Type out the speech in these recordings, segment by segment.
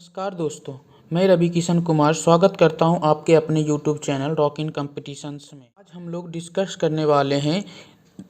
नमस्कार दोस्तों, मैं रवि किशन कुमार स्वागत करता हूं आपके अपने यूट्यूब चैनल रॉक इन कॉम्पिटिशन्स में। आज हम लोग डिस्कस करने वाले हैं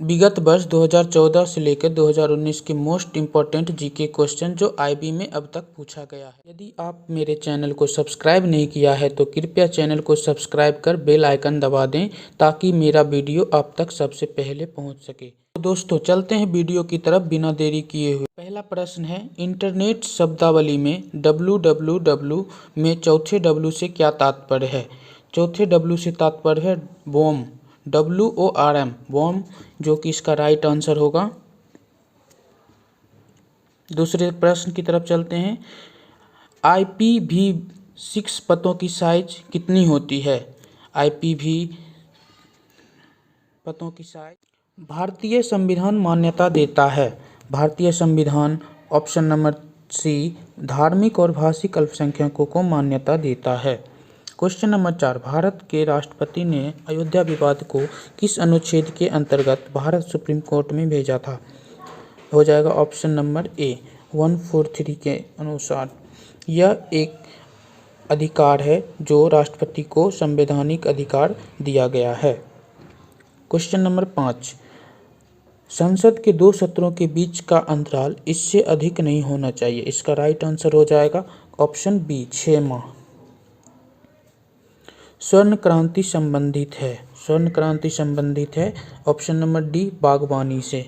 विगत वर्ष 2014 से लेकर 2019 के मोस्ट इम्पॉर्टेंट जीके क्वेश्चन जो आईबी में अब तक पूछा गया है। यदि आप मेरे चैनल को सब्सक्राइब नहीं किया है तो कृपया चैनल को सब्सक्राइब कर बेल आइकन दबा दें ताकि मेरा वीडियो आप तक सबसे पहले पहुँच सके। तो दोस्तों चलते हैं वीडियो की तरफ बिना देरी किए हुए। पहला प्रश्न है, इंटरनेट शब्दावली में www में चौथे W से क्या तात्पर्य है। चौथे W से तात्पर्य है वॉर्म, WORM, वॉर्म, जो कि इसका राइट आंसर होगा। दूसरे प्रश्न की तरफ चलते हैं, IPv6 पतों की साइज कितनी होती है। IPv पतों की साइज भारतीय संविधान मान्यता देता है। भारतीय संविधान ऑप्शन नंबर सी धार्मिक और भाषिक अल्पसंख्यकों को मान्यता देता है। क्वेश्चन नंबर 4, भारत के राष्ट्रपति ने अयोध्या विवाद को किस अनुच्छेद के अंतर्गत भारत सुप्रीम कोर्ट में भेजा था। हो जाएगा ऑप्शन नंबर ए 143 के अनुसार। यह एक अधिकार है जो राष्ट्रपति को संवैधानिक अधिकार दिया गया है। क्वेश्चन नंबर 5, संसद के दो सत्रों के बीच का अंतराल इससे अधिक नहीं होना चाहिए। इसका राइट आंसर हो जाएगा ऑप्शन बी 6 माह। स्वर्ण क्रांति संबंधित है, स्वर्ण क्रांति संबंधित है ऑप्शन नंबर डी बागवानी से।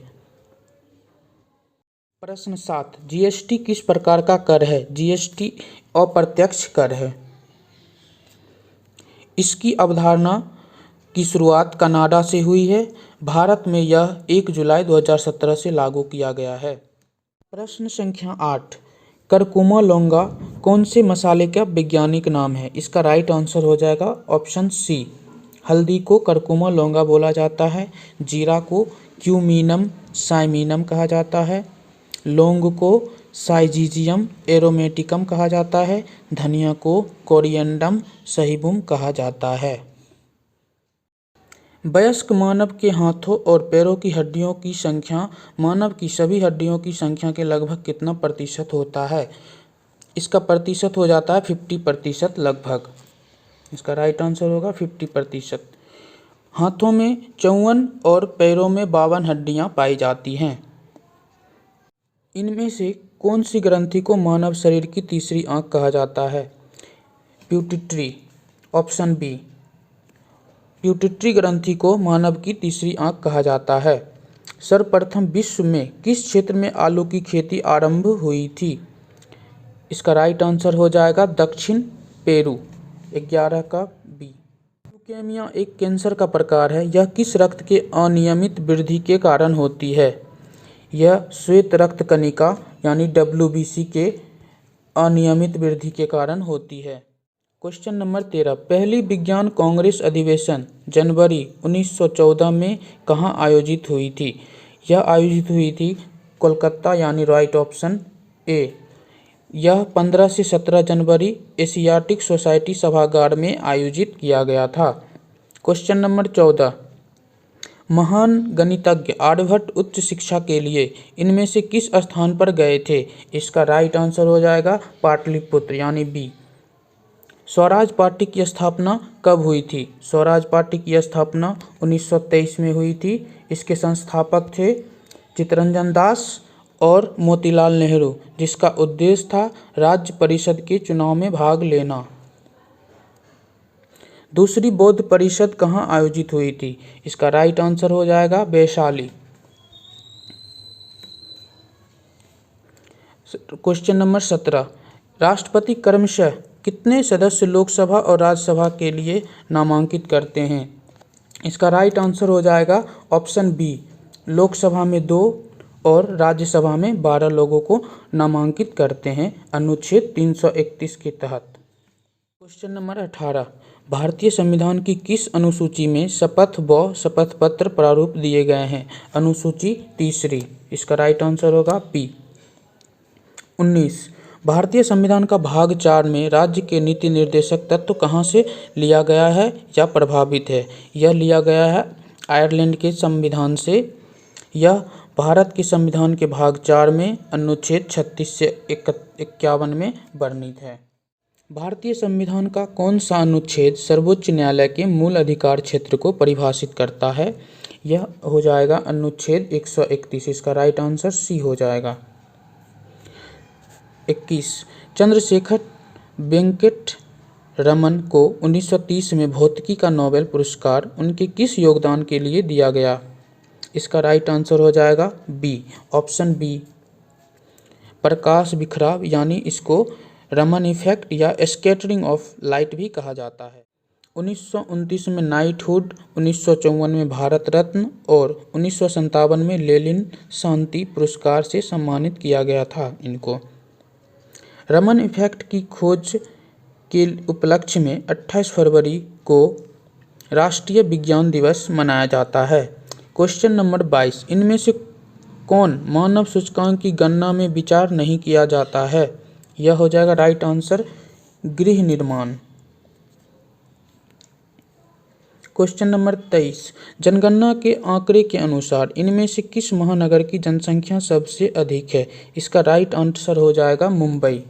प्रश्न 7, जीएसटी किस प्रकार का कर है। जीएसटी अप्रत्यक्ष कर है। इसकी अवधारणा की शुरुआत कनाडा से हुई है। भारत में यह 1 जुलाई 2017 से लागू किया गया है। प्रश्न संख्या 8, करकुमा लौंगा कौन से मसाले का वैज्ञानिक नाम है। इसका राइट आंसर हो जाएगा ऑप्शन सी। हल्दी को करकुमा लौंगा बोला जाता है, जीरा को क्यूमिनम साइमिनम कहा जाता है, लौंग को साइजीजियम एरोमेटिकम कहा जाता है, धनिया को कोरिएंडम सहीबुम कहा जाता है। वयस्क मानव के हाथों और पैरों की हड्डियों की संख्या मानव की सभी हड्डियों की संख्या के लगभग कितना प्रतिशत होता है। इसका प्रतिशत हो जाता है 50% लगभग। इसका राइट आंसर होगा 50%। हाथों में 54 और पैरों में 52 हड्डियां पाई जाती हैं। इनमें से कौन सी ग्रंथि को मानव शरीर की तीसरी आंख कहा जाता है। प्यूटिट्री, ऑप्शन बी। प्यूटिट्री ग्रंथि को मानव की तीसरी आंख कहा जाता है। सर्वप्रथम विश्व में किस क्षेत्र में आलू की खेती आरंभ हुई थी। इसका राइट आंसर हो जाएगा दक्षिण पेरू। 11 का बी। ल्यूकेमिया एक कैंसर का प्रकार है। यह किस रक्त के अनियमित वृद्धि के कारण होती है। यह श्वेत रक्त कणिका यानी WBC के अनियमित वृद्धि के कारण होती है। क्वेश्चन नंबर 13, पहली विज्ञान कांग्रेस अधिवेशन जनवरी 1914 में कहाँ आयोजित हुई थी। यह आयोजित हुई थी कोलकाता यानी राइट ऑप्शन ए। यह 15 से 17 जनवरी एशियाटिक सोसाइटी सभागार में आयोजित किया गया था। क्वेश्चन नंबर 14, महान गणितज्ञ आर्यभट्ट उच्च शिक्षा के लिए इनमें से किस स्थान पर गए थे। इसका राइट आंसर हो जाएगा पाटलिपुत्र यानी बी। स्वराज पार्टी की स्थापना कब हुई थी। स्वराज पार्टी की स्थापना 1923 में हुई थी। इसके संस्थापक थे चित्तरंजन दास और मोतीलाल नेहरू, जिसका उद्देश्य था राज्य परिषद के चुनाव में भाग लेना। दूसरी बौद्ध परिषद कहाँ आयोजित हुई थी। इसका राइट आंसर हो जाएगा वैशाली। क्वेश्चन नंबर 17, राष्ट्रपति क्रमशः कितने सदस्य लोकसभा और राज्यसभा के लिए नामांकित करते हैं। इसका राइट आंसर हो जाएगा ऑप्शन बी। लोकसभा में 2 और राज्यसभा में 12 लोगों को नामांकित करते हैं अनुच्छेद 331 के तहत। क्वेश्चन नंबर 18, भारतीय संविधान की किस अनुसूची में शपथ व शपथ पत्र प्रारूप दिए गए हैं। अनुसूची 3। इसका राइट आंसर होगा पी। 19, भारतीय संविधान का भाग 4 में राज्य के नीति निर्देशक तत्व कहाँ से लिया गया है या प्रभावित है। यह लिया गया है आयरलैंड के संविधान से। यह भारत के संविधान के भाग 4 में अनुच्छेद 36 से 51 में वर्णित है। भारतीय संविधान का कौन सा अनुच्छेद सर्वोच्च न्यायालय के मूल अधिकार क्षेत्र को परिभाषित करता है? यह हो जाएगा अनुच्छेद 131। इसका राइट आंसर सी हो जाएगा। 21 चंद्रशेखर वेंकट रमन को 1930 में भौतिकी का नोबेल पुरस्कार उनके किस योगदान के लिए दिया गया? इसका राइट आंसर हो जाएगा बी, ऑप्शन बी, प्रकाश बिखराव, यानी इसको रमन इफेक्ट या स्कैटरिंग ऑफ लाइट भी कहा जाता है। 1929 में नाइटहुड, 1954 में भारत रत्न और 1957 में लेनिन शांति पुरस्कार से सम्मानित किया गया था इनको। रमन इफेक्ट की खोज के उपलक्ष्य में 28 फरवरी को राष्ट्रीय विज्ञान दिवस मनाया जाता है। क्वेश्चन नंबर 22 इनमें से कौन मानव सूचकांक की गणना में विचार नहीं किया जाता है? यह हो जाएगा राइट आंसर गृह निर्माण। क्वेश्चन नंबर 23 जनगणना के आंकड़े के अनुसार इनमें से किस महानगर की जनसंख्या सबसे अधिक है? इसका राइट आंसर हो जाएगा मुंबई।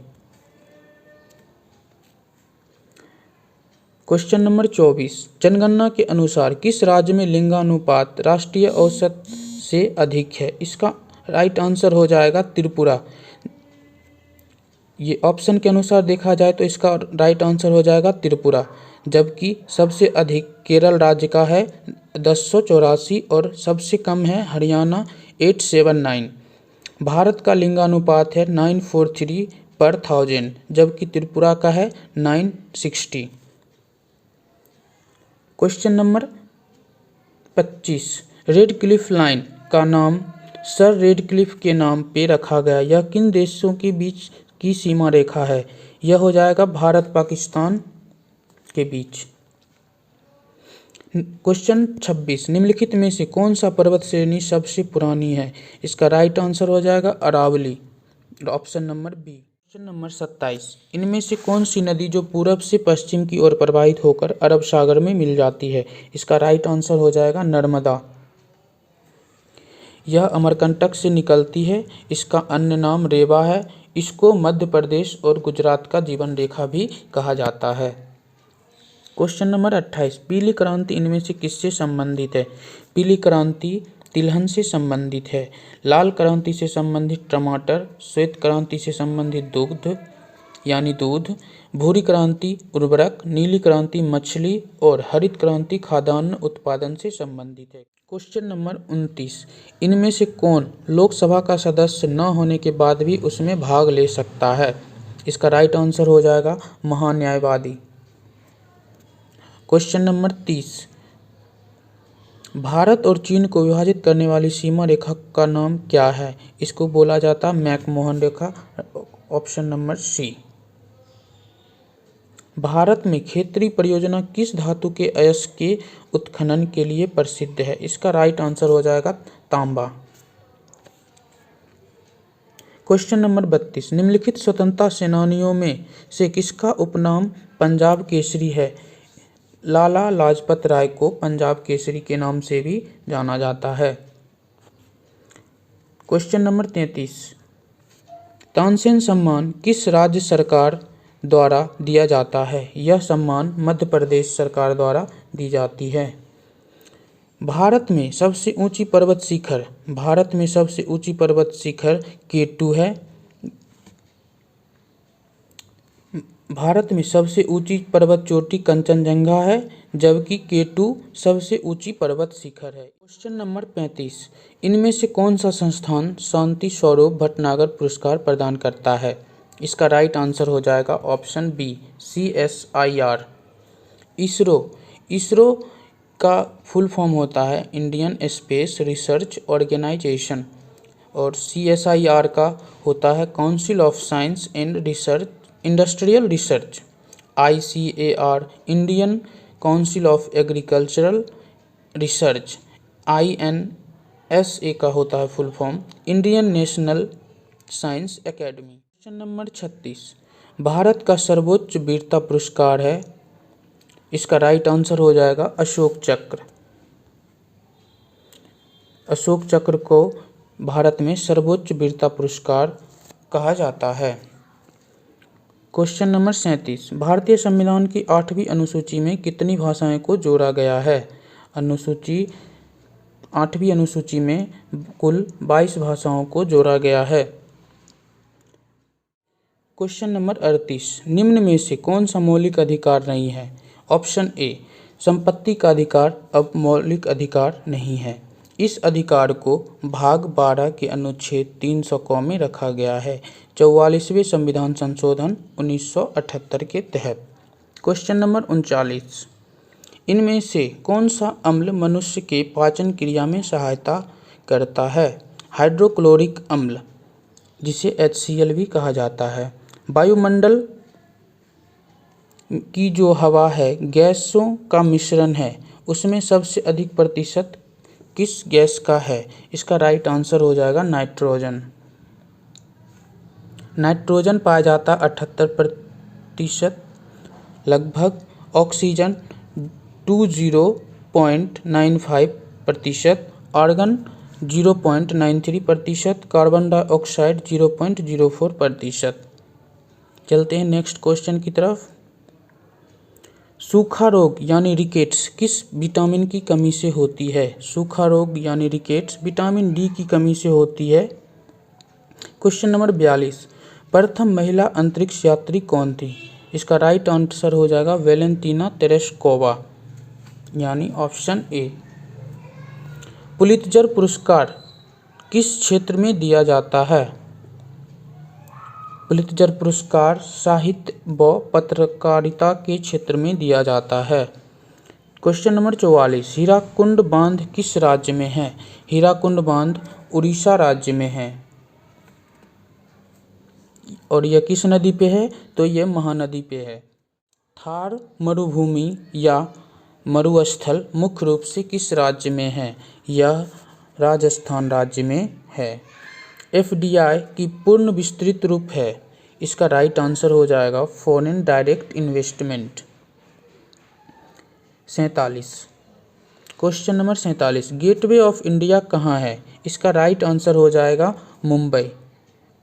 क्वेश्चन नंबर 24 जनगणना के अनुसार किस राज्य में लिंगानुपात राष्ट्रीय औसत से अधिक है? इसका राइट आंसर हो जाएगा त्रिपुरा। ये ऑप्शन के अनुसार देखा जाए तो इसका राइट आंसर हो जाएगा त्रिपुरा, जबकि सबसे अधिक केरल राज्य का है 1084 और सबसे कम है हरियाणा 879। भारत का लिंगानुपात है 943 पर 1000, जबकि त्रिपुरा का है 960। क्वेश्चन नंबर 25 रेडक्लिफ लाइन का नाम सर रेडक्लिफ के नाम पे रखा गया, यह किन देशों के बीच की सीमा रेखा है? यह हो जाएगा भारत पाकिस्तान के बीच। क्वेश्चन 26 निम्नलिखित में से कौन सा पर्वत श्रेणी सबसे पुरानी है? इसका राइट आंसर हो जाएगा Aravali, option number B. Question number 27 इनमें से कौन सी नदी जो पूरब से पश्चिम की ओर प्रवाहित होकर अरब सागर में मिल जाती है? इसका राइट आंसर हो जाएगा नर्मदा। यह अमरकंटक से निकलती है, इसका अन्य नाम रेवा है। इसको मध्य प्रदेश और गुजरात का जीवन रेखा भी कहा जाता है। क्वेश्चन नंबर 28 पीली क्रांति इनमें से किससे संबंधित है? पीली क्रांति तिलहन से संबंधित है, लाल क्रांति से संबंधित टमाटर, श्वेत क्रांति से संबंधित दुग्ध यानी दूध, भूरी क्रांति उर्वरक, नीली क्रांति मछली और हरित क्रांति खाद्यान्न उत्पादन से संबंधित है। क्वेश्चन नंबर 29 इनमें से कौन लोकसभा का सदस्य न होने के बाद भी उसमें भाग ले सकता है? इसका राइट आंसर हो जाएगा महान्यायवादी। क्वेश्चन नंबर 30 भारत और चीन को विभाजित करने वाली सीमा रेखा का नाम क्या है? इसको बोला जाता है मैकमोहन रेखा, ऑप्शन नंबर सी। भारत में खेतड़ी परियोजना किस धातु के अयस्क के उत्खनन के लिए प्रसिद्ध है? इसका राइट आंसर हो जाएगा तांबा। क्वेश्चन नंबर 32 निम्नलिखित स्वतंत्रता सेनानियों में से किसका उपनाम पंजाब केसरी है? लाला लाजपत राय को पंजाब केसरी के नाम से भी जाना जाता है। क्वेश्चन नंबर 33 तानसेन सम्मान किस राज्य सरकार द्वारा दिया जाता है? यह सम्मान मध्य प्रदेश सरकार द्वारा दी जाती है। भारत में सबसे ऊंची पर्वत शिखर K2 है। भारत में सबसे ऊंची पर्वत चोटी कंचनजंगा है, जबकि K2 सबसे ऊंची पर्वत शिखर है। क्वेश्चन नंबर 35 इनमें से कौन सा संस्थान शांति स्वरूप भटनागर पुरस्कार प्रदान करता है? इसका राइट आंसर हो जाएगा ऑप्शन बी CSIR। इसरो का फुल फॉर्म होता है इंडियन स्पेस रिसर्च ऑर्गेनाइजेशन और CSIR का होता है council of science and research industrial research. ICAR Indian council of agricultural research. INSA का होता है full form Indian national science academy. Question number 36 Bharat का सर्वोच्च वीरता पुरस्कार है, इसका राइट आंसर हो जाएगा अशोक चक्र। अशोक चक्र को भारत में सर्वोच्च वीरता पुरस्कार कहा जाता है। क्वेश्चन नंबर 37, भारतीय संविधान की 8वीं अनुसूची में कितनी भाषाएं को जोड़ा गया है? 8वीं अनुसूची में कुल 22 भाषाओं को जोड़ा गया है। क्वेश्चन नंबर 38, निम्न में से कौन सा मौलिक अधिकार नहीं है? ऑप्शन ए, संपत्ति का अधिकार अब मौलिक अधिकार नहीं है। इस अधिकार को भाग 12 के अनुच्छेद 300 क में रखा गया है 44वें संविधान संशोधन 1978 के तहत। क्वेश्चन नंबर 39, इनमें से कौन सा अम्ल मनुष्य के पाचन क्रिया में सहायता करता है? हाइड्रोक्लोरिक अम्ल, जिसे HCl भी कहा जाता है। वायुमंडल की जो हवा है गैसों का मिश्रण है, उसमें सबसे अधिक प्रतिशत किस गैस का है? इसका राइट आंसर हो जाएगा नाइट्रोजन। नाइट्रोजन पाया जाता 78% लगभग, ऑक्सीजन 20.95%, आर्गन 0.93%, कार्बन डाइऑक्साइड 0.04%। चलते हैं नेक्स्ट क्वेश्चन की तरफ। सूखा रोग यानी रिकेट्स किस विटामिन की कमी से होती है? सूखा रोग यानी रिकेट्स विटामिन डी की कमी से होती है। क्वेश्चन नंबर 42, प्रथम महिला अंतरिक्ष यात्री कौन थी? इसका राइट आंसर हो जाएगा वेलेंटीना तेरेस्कोवा, यानी ऑप्शन ए। पुलित्जर पुरस्कार किस क्षेत्र में दिया जाता है? पुलित्जर पुरस्कार साहित्य व पत्रकारिता के क्षेत्र में दिया जाता है। क्वेश्चन नंबर 44, हीराकुंड बांध किस राज्य में है? हीराकुंड बांध उड़ीसा राज्य में है। और यह किस नदी पे है? तो यह महानदी पे है। थार मरुभूमि या मरुस्थल मुख्य रूप से किस राज्य में है? यह राजस्थान राज्य में है। FDI की पूर्ण विस्तृत रूप है। इसका राइट आंसर हो जाएगा foreign direct investment. 47, question number 47, gateway of India कहाँ है? इसका राइट आंसर हो जाएगा मुंबई।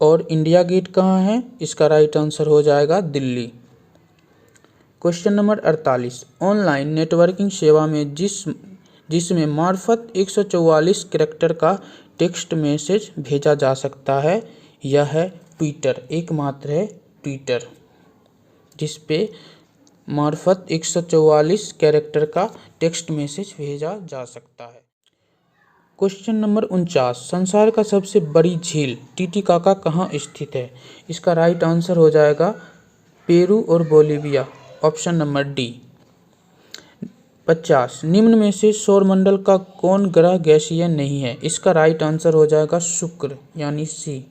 और इंडिया गेट कहाँ है? इसका राइट आंसर हो जाएगा Delhi. Question number 48, online networking सेवा में जिसमें मार्फत 144 कैरेक्टर का टेक्स्ट मैसेज भेजा जा सकता है, यह है ट्विटर। एकमात्र है ट्विटर जिस पे मार्फत 144 कैरेक्टर का टेक्स्ट मैसेज भेजा जा सकता है। क्वेश्चन नंबर 49, संसार का सबसे बड़ी झील टीटीकाका कहाँ स्थित है? इसका राइट आंसर हो जाएगा पेरू और बोलिविया, ऑप्शन नंबर डी। 50, निम्न में से सौरमंडल का कौन ग्रह गैसीय नहीं है? इसका राइट आंसर हो जाएगा शुक्र, यानी सी।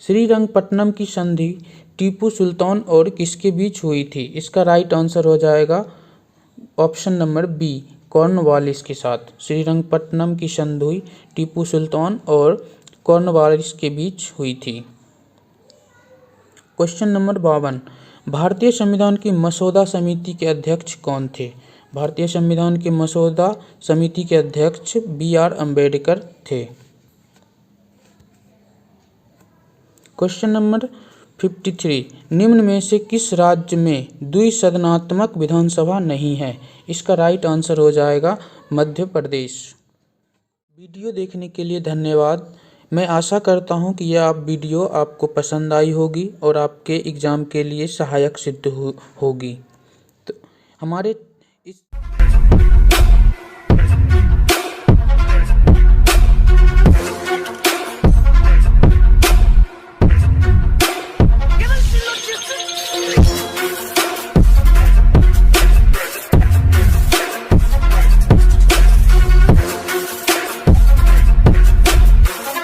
श्रीरंगपट्टनम की संधि टीपू सुल्तान और किसके बीच हुई थी? इसका राइट आंसर हो जाएगा ऑप्शन नंबर बी, कॉर्नवालिस के साथ। श्रीरंगपट्टनम की संधि टीपू सुल्तान और कॉर्नवालिस के बीच हुई थी। क्वेश्चन नंबर 52, भारतीय संविधान की मसौदा समिति के अध्यक्ष कौन थे? भारतीय संविधान की मसौदा समिति के अध्यक्ष BR अम्बेडकर थे। क्वेश्चन नंबर 53, निम्न में से किस राज्य में द्विसदनात्मक विधानसभा नहीं है? इसका राइट आंसर हो जाएगा मध्य प्रदेश। वीडियो देखने के लिए धन्यवाद। मैं आशा करता हूं कि यह वीडियो आपको पसंद आई होगी और आपके एग्ज़ाम के लिए सहायक सिद्ध होगी। तो हमारे इस